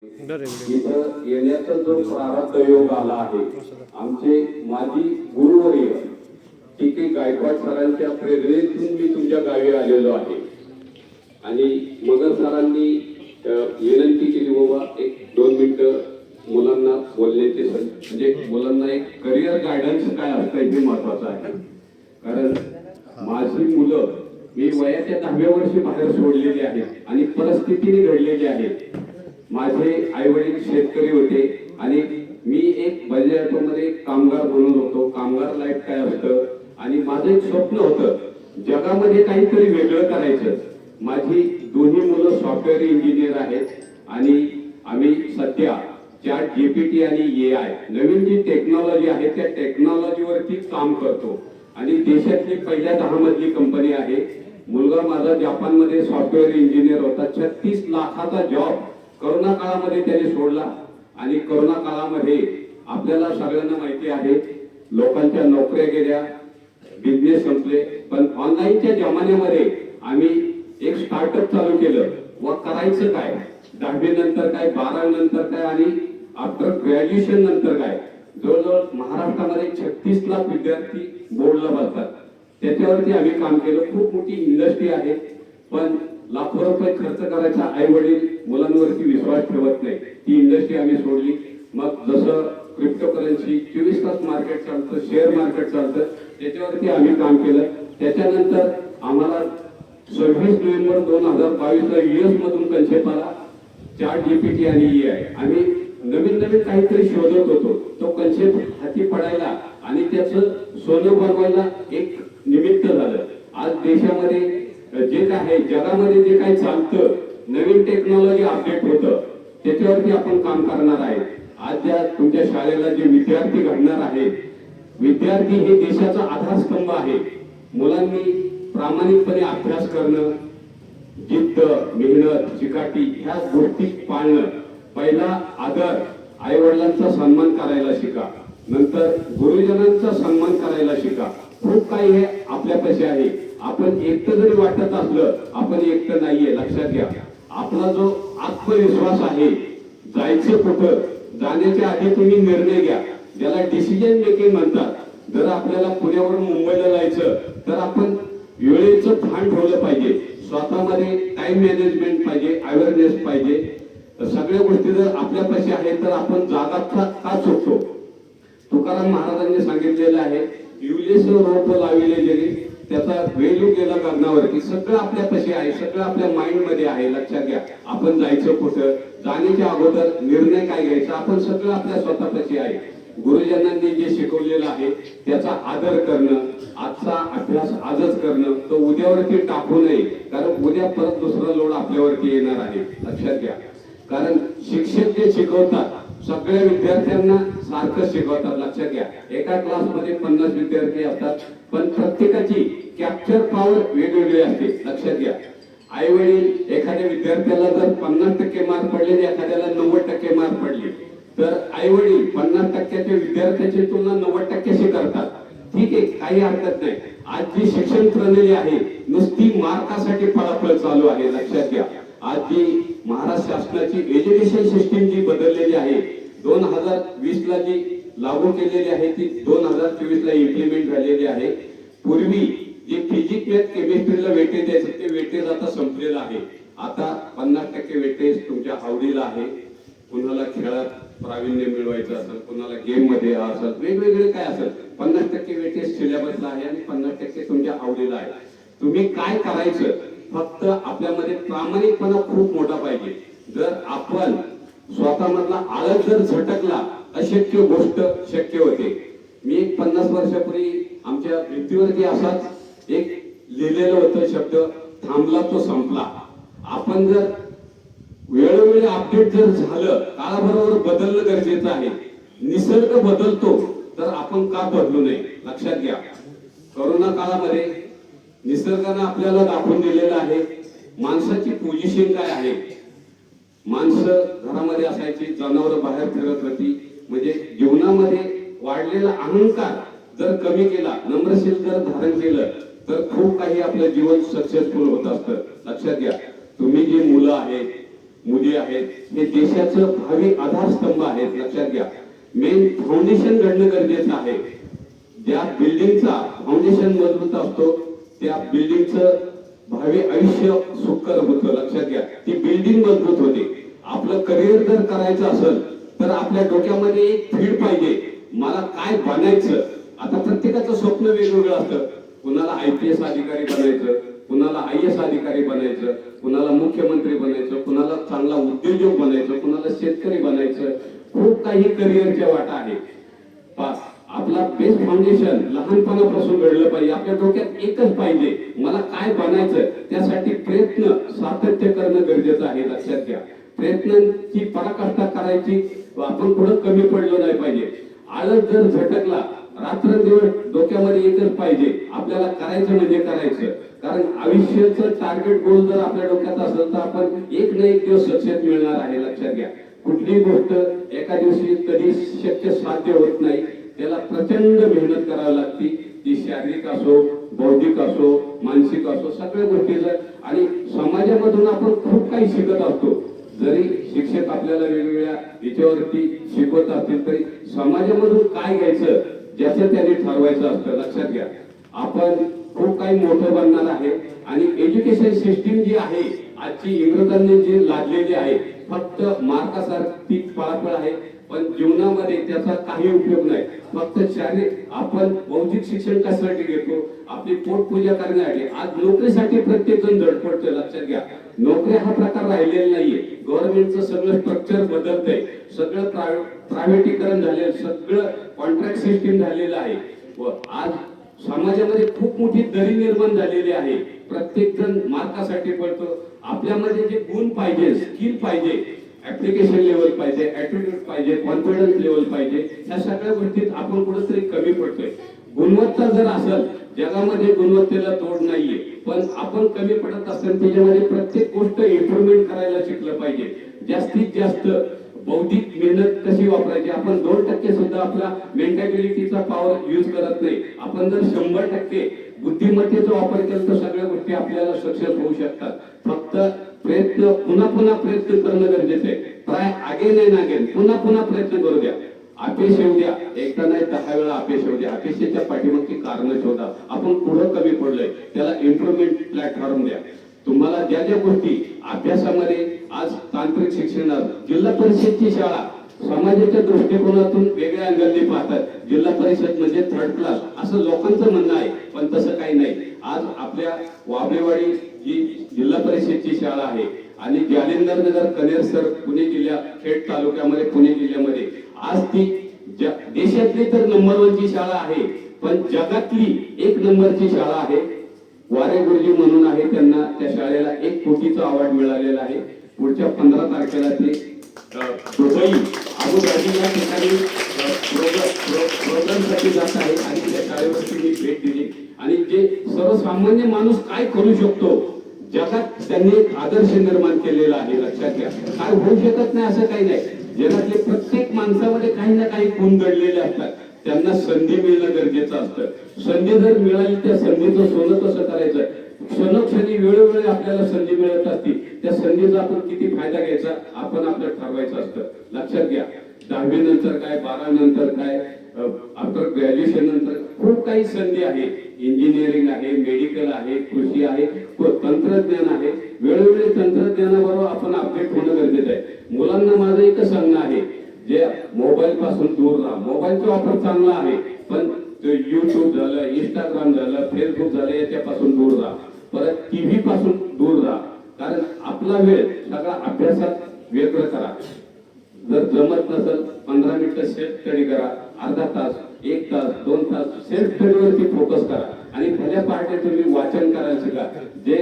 इथं येण्याचा जो प्रारब्ध योग आला आहे, आमचे माजी गुरुवर्य टी.के. गायकवाड सरांच्या प्रेरणेतून मी तुमच्या गावी आलेलो आहे. आणि मगर सरांनी विनंती केली, बाबा एक 2 मिनिटं मुलांना बोलण्याची म्हणजे मुलांना एक करिअर गायडन्स काय असतं हे महत्वाचं आहे. कारण माझी मुलं मी वयाच्या 10व्या वर्षी बाहेर सोडलेली आहेत आणि परिस्थितीने घडलेली आहेत. माझे आई वडील शेतकरी होते आणि मी एक बजाज ऑटोमध्ये कामगार म्हणून होतो. कामगार लाईफ काय असतं आणि माझं एक स्वप्न होतं जगामध्ये काहीतरी वेगळं करायचं. माझी दोन्ही मुलं सॉफ्टवेअर इंजिनियर आहेत आणि आम्ही सध्या चॅट जीपीटी आणि AI नवीन जी टेक्नॉलॉजी आहे त्या टेक्नॉलॉजीवरती काम करतो आणि देशातली पहिल्या 10 मधली कंपनी आहे. मुलगा माझा जपानमध्ये सॉफ्टवेअर इंजिनियर होता. 36 लाखाचा जॉब कोरोना काळामध्ये त्याने सोडला आणि कोरोना काळामध्ये आपल्याला सगळ्यांना माहिती आहे लोकांच्या नोकऱ्या गेल्या, बिझनेस संपले. पण ऑनलाईनच्या जमान्यामध्ये आम्ही एक स्टार्टअप चालू केलं. व करायचं काय, 10वी नंतर काय, 12वी नंतर काय आणि आफ्टर ग्रॅज्युएशन नंतर काय. जवळजवळ महाराष्ट्रामध्ये 36 लाख विद्यार्थी बोर्डला बसतात. त्याच्यावरती आम्ही काम केलं. खूप मोठी इंडस्ट्री आहे पण लाखो रुपये खर्च करायचा आई वडील मुलांवरती विश्वास ठेवत नाही. ती इंडस्ट्री आम्ही सोडली. मग जसं क्रिप्टोकरन्सी 24 तास मार्केट चालतं, शेअर मार्केट चालतं, त्याच्यावरती आम्ही काम केलं. त्याच्यानंतर आम्हाला 26 नोव्हेंबर 2022 ला US मधून कन्सेप्ट आला चॅट जीपीटी आणि AI. आम्ही नवीन नवीन काहीतरी शोधत होतो. तो कन्सेप्ट हाती पडायला आणि त्याचं सोनं बनवायला एक निमित्त झालं. आज देशामध्ये जे काय आहे, जगामध्ये जे काही चालतं, नवीन टेक्नॉलॉजी अपडेट होतं, त्याच्यावरती आपण काम करणार आहे. आज ज्या तुमच्या शाळेला जे विद्यार्थी घडणार आहेत, विद्यार्थी हे देशाचा आधारस्तंभ आहे. मुलांनी प्रामाणिकपणे अभ्यास करणं, जिद्द, मेहनत, चिकाटी ह्या गोष्टी पाळणं. पहिला आदर, आई वडिलांचा सन्मान करायला शिका. नंतर गुरुजनांचा सन्मान करायला शिका. खूप काही हे आपल्यापाशी आहे. आपण एकटं जरी वाटत असलं, आपण एकटं नाहीये, लक्षात घ्या. आपला जो आत्मविश्वास आहे, जायचं कुठं, जाण्याच्या आधी तुम्ही निर्णय घ्या, ज्याला डिसिजन मेकिंग म्हणतात. जर आपल्याला पुण्यावरून मुंबईला जायचं तर आपण वेळेचं भान ठेवलं पाहिजे. स्वतःमध्ये टाइम मॅनेजमेंट पाहिजे, अवेअरनेस पाहिजे. तर सगळ्या गोष्टी जर आपल्यापाशी आहेत तर आपण जागा का चुकतो. तुकाराम महाराजांनी सांगितलेलं आहे, युलेस रोप लाविले जरी त्याचा वेलू गेला गगनावरती. सगळं आपल्यापाशी आहे, सगळं आपल्या माइंड मध्ये आहे. लक्षात घ्या. आपण जायचं कुठं, जाण्याच्या अगोदर निर्णय काय घ्यायचा, आपण सगळं आपल्या स्वतःपाशी आहे. गुरुजनांनी जे शिकवलेलं आहे त्याचा आदर करणं, आजचा अभ्यास आजच करणं, तो उद्यावरती टाकू नये. कारण उद्या परत दुसरा लोड आपल्यावरती येणार आहे. लक्षात घ्या. कारण शिक्षक जे शिकवतात सगळ्या विद्यार्थ्यांना सारखं शिकवतात. लक्षात घ्या. एका क्लासमध्ये 50 विद्यार्थी असतात पण प्रत्येकाची कॅप्चर पॉवर वेगवेगळी असते. लक्षात घ्या. आई वडील एखाद्या विद्यार्थ्याला जर 50% मार्क पडले, एखाद्याला 90% मार्क पडले, तर आई वडील 50%च्या विद्यार्थ्याची तुलना 90%शी करतात. ठीक आहे, काही हरकत नाही. आज जी शिक्षण प्रणाली आहे नुसती मार्कासाठी पळापळ चालू आहे. लक्षात घ्या. आज जी महाराष्ट्र शासनाची एज्युकेशन सिस्टीम जी बदललेली आहे, 2020 ला जी लागू केलेली आहे ती 2024 ला इम्प्लिमेंट झालेली आहे. पूर्वी जे फिजिक्स मॅथ केमिस्ट्रीला वेटेज द्यायचं ते वेटेज आता संपलेलं आहे. आता 50% वेटेज तुमच्या आवडीला आहे. कुणाला खेळात प्रावीण्य मिळवायचं असेल, कुणाला गेम मध्ये असेल, वेगवेगळे काय असेल, 50% वेटेज सिलेबसला आहे आणि 50% तुमच्या आवडीला आहे. तुम्ही काय करायचं, फक्त आपल्यामध्ये प्रामाणिकपणा खूप मोठा पाहिजे. जर आपण स्वतःमधला आळस जर झटकला, अशक्य गोष्ट शक्य होते. मी एक 50 वर्षापूर्वी आमच्या भिंतीवरती असाच एक लिहिलेलं होतं शब्द, थांबला तो संपला. आपण जर वेळोवेळी अपडेट जर झालं, काळाबरोबर बदलणं गरजेचं आहे. निसर्ग बदलतो तर आपण का बदलू नये. लक्षात घ्या. कोरोना काळामध्ये निसर्गाने आपल्याला दाखवून दिलेलं आहे माणसाची पोझिशन काय आहे. माणसं घरामध्ये असायची, जनावरं बाहेर फिरत होती. म्हणजे जीवनामध्ये वाढलेला अहंकार जर कमी केला, नम्रशील जर धारण केलं तर खूप काही आपलं जीवन सक्सेसफुल होत असतं. लक्षात घ्या. तुम्ही जी मुलं आहेत मुली आहेत, हे देशाचं भावी आधारस्तंभ आहेत. लक्षात घ्या, मेन फाउंडेशन घडणं गरजेचं आहे. ज्या बिल्डिंगचा फाउंडेशन मजबूत असतो त्या बिल्डिंगचं भावी आयुष्य सुखकर होतं. लक्षात घ्या, ती बिल्डिंग मजबूत होते. आपलं करिअर जर करायचं असेल तर आपल्या डोक्यामध्ये एक फीड पाहिजे, मला काय बनायचं. आता प्रत्येकाचं स्वप्न वेगवेगळं असतं. कुणाला IPS अधिकारी बनायचं, कुणाला IAS अधिकारी बनायचं, कुणाला मुख्यमंत्री बनायचं, कुणाला चांगला उद्योजक बनायचं, कुणाला शेतकरी बनायचं. खूप काही करिअरच्या वाटा आहे. आपला बेस फाउंडेशन लहानपणापासून घडलं पाहिजे. आपल्या डोक्यात एकच पाहिजे, मला काय बनायचं. त्यासाठी प्रयत्न सातत्य करणं गरजेचं आहे. लक्षात घ्या, प्रयत्नांची पराकाष्ठा करायची. आपण कुठं कमी पडलो नाही पाहिजे. आळस जर झटकला, रात्रंदिवस डोक्यामध्ये एकच पाहिजे, आपल्याला करायचं म्हणजे करायचं. कारण आयुष्याचं टार्गेट गोल जर आपल्या डोक्यात असेल तर आपण एक ना एक दिवस सक्सेस मिळणार आहे. लक्षात घ्या, कुठलीही गोष्ट एका दिवशी कधी शक्य साध्य होत नाही. त्याला प्रचंड मेहनत करावी लागते. ती शारीरिक असो, बौद्धिक असो, मानसिक असो, सगळ्या गोष्टीचं. आणि समाजामधून आपण खूप काही शिकत असतो. जरी शिक्षक आपल्याला वेगवेगळ्या याच्यावरती शिकवत असतील तरी समाजामधून काय घ्यायचं ज्याचं त्यांनी ठरवायचं असतं. लक्षात घ्या, आपण खूप काही मोठं बनणार आहे. आणि एज्युकेशन सिस्टीम जी आहे आजची, इंग्रजांनी जी लादलेली आहे, फक्त मार्कासारखी पळापळ आहे, पण जीवनामध्ये त्याचा काही उपयोग नाही. फक्त शारीरिक आपण बौद्धिक शिक्षण कशासाठी घेतो, आपली पोटपूजा करण्यासाठी. आज नोकरीसाठी प्रत्येक जण धडपडतोय. लक्षात घ्या, नोकरी हा प्रकार राहिलेला नाहीये. गव्हर्नमेंटचं सगळं स्ट्रक्चर बदलतंय, सगळं प्रायव्हेटीकरण झालेलं, सगळं कॉन्ट्रॅक्ट सिस्टीम झालेलं आहे. व आज समाजामध्ये खूप मोठी दरी निर्माण झालेली आहे. प्रत्येक जण मार्कासाठी पडतो. आपल्यामध्ये जे गुण पाहिजे, स्किल पाहिजे, ऍप्लिकेशन लेवल पाहिजे, ऍटिट्यूड पाहिजे, कॉन्फिडन्स लेवल पाहिजे, ह्या सगळ्या गोष्टीत आपण कुठेतरी कमी पडतोय. गुणवत्ता जर असेल, जगामध्ये गुणवत्तेला तोड नाहीये, पण आपण कमी पडत असेल त्याच्यामध्ये प्रत्येक गोष्ट इम्प्रुव्हमेंट करायला शिकलं पाहिजे. जास्तीत जास्त बौद्धिक मेहनत कशी वापरायची. आपण 2% सुद्धा आपला मेंटॅबिलिटीचा पॉवर यूज करत नाही. आपण जर 100% बुद्धिमत्तेचा वापर केला तर सगळ्या गोष्टी आपल्याला सक्सेस होऊ शकतात. फक्त प्रयत्न, पुन्हा पुन्हा प्रयत्न करणं गरजेचं आहे. ट्राय अगेन अँड अगेन, पुन्हा पुन्हा प्रयत्न करू द्या. अपयश येऊ द्या, एकदा नाही 10 वेळा अपयश येऊ द्या. अपयशाच्या पाठीमागची कारणं शोधा. आपण पुढं कमी पडलोय, त्याला इम्प्रुव्हमेंट प्लॅटफॉर्म द्या. तुम्हाला ज्या ज्या गोष्टी अभ्यासामध्ये, आज तांत्रिक शिक्षणात, जिल्हा परिषदची शाळा समाजाच्या दृष्टिकोनातून वेगळ्या अँगलने पाहतात. जिल्हा परिषद म्हणजे 3rd क्लास असं लोकांचं म्हणणं आहे, पण तसं काही नाही. आज आपल्या वाबळेवाडी जी जिल्हा परिषदची शाळा आहे आणि जालिंदर नगर कनेरसर पुणे जिल्हा, खेड तालुक्यामध्ये, पुणे जिल्ह्यामध्ये, आज ती देशातली तर नंबर 1ची शाळा आहे, पण जगातली 1 नंबरची शाळा आहे. वारे गुरुजी म्हणून आहे, त्यांना त्या शाळेला 1 कोटीचा अवॉर्ड मिळालेला आहे. पुढच्या 15 तारखेला ते दुबई, अबुधाबी या ठिकाणी प्रोग्रामसाठी जात आहे. आणि त्या शाळेवरती मी भेट दिली आणि जे सर्वसामान्य माणूस काय करू शकतो जगात त्यांनी एक आदर्श निर्माण केलेला आहे. लक्षात घ्या, काय होऊ शकत नाही असं काही नाही. जगातले प्रत्येक माणसामध्ये काही ना काही गुण दडलेले असतात. त्यांना संधी मिळणं गरजेचं असतं. संधी जर मिळाली, त्या संधीचं सोनं कसं करायचं. क्षणोक्षणी वेळोवेळी आपल्याला संधी मिळत असती, त्या संधीचा आपण किती फायदा घ्यायचा आपण आपलं ठरवायचं असतं. लक्षात घ्या, 10वी नंतर काय, 12 नंतर काय, आफ्टर ग्रॅज्युएशन नंतर खूप काही संधी आहे. इंजिनिअरिंग आहे, मेडिकल आहे, कृषी आहे, तंत्रज्ञान आहे. वेळोवेळी तंत्रज्ञानाबरोबर आपण अपडेट होणं गरजेचं आहे. मुलांना माझं एकच सांगणं आहे, जे मोबाईल पासून दूर राहा. मोबाईलचा वापर चांगला आहे, पण युट्यूब झालं, इंस्टाग्राम झालं, फेसबुक झालं, याच्यापासून दूर राहा. परत टीव्ही पासून दूर राहा. कारण आपला वेळ सगळा अभ्यासात व्यग्र करा. जर जमत नसेल 15 मिनिटं सेल्फ स्टडी करा, अर्धा तास, 1 तास, 2 तास सेल्फ स्टडीवरती फोकस करा. आणि भल्या पहाटे तुम्ही वाचन करायला शिका. जे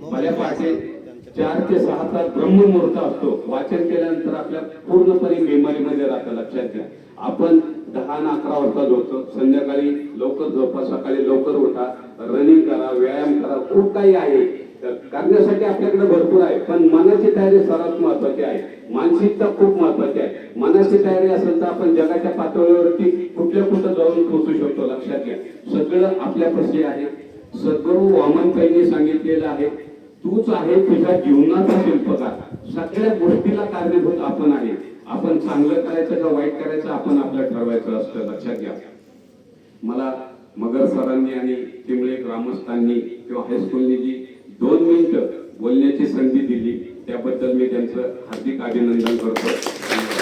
भल्या पहाटे 4 ते 6 तास ब्रह्ममुहूर्त असतो, वाचन केल्यानंतर आपल्या पूर्णपणे मेमरीमध्ये राहतं. लक्षात घ्या, आपण 10 आणि 11 वाजता झोपतो, संध्याकाळी लवकर झोपा, सकाळी लवकर उठा, रनिंग करा, व्यायाम करा. खूप काही आहे करण्यासाठी आपल्याकडे भरपूर आहे, पण मनाची तयारी सर्वात महत्वाची आहे. मानसिकता खूप महत्वाची आहे. मनाची तयारी असेल तर आपण जगाच्या पातळीवरती कुठं जाऊन पोहोचू शकतो. लक्षात घ्या, सगळं आपल्यापाशी आहे. सद्गुरू वामनताईंनी सांगितलेलं आहे, तूच आहे तुझ्या जीवनाचा शिल्पकार. सगळ्या गोष्टीला कारणीभूत आपण आहे. आपण चांगलं करायचं का वाईट करायचं आपण आपलं ठरवायचं असतं, लक्षात घ्या. मला मगर सरांनी आणि चिमळे ग्रामस्थांनी किंवा हायस्कूलनी जी 2 मिनिटं बोलण्याची संधी दिली त्याबद्दल मी त्यांचं हार्दिक अभिनंदन करतो.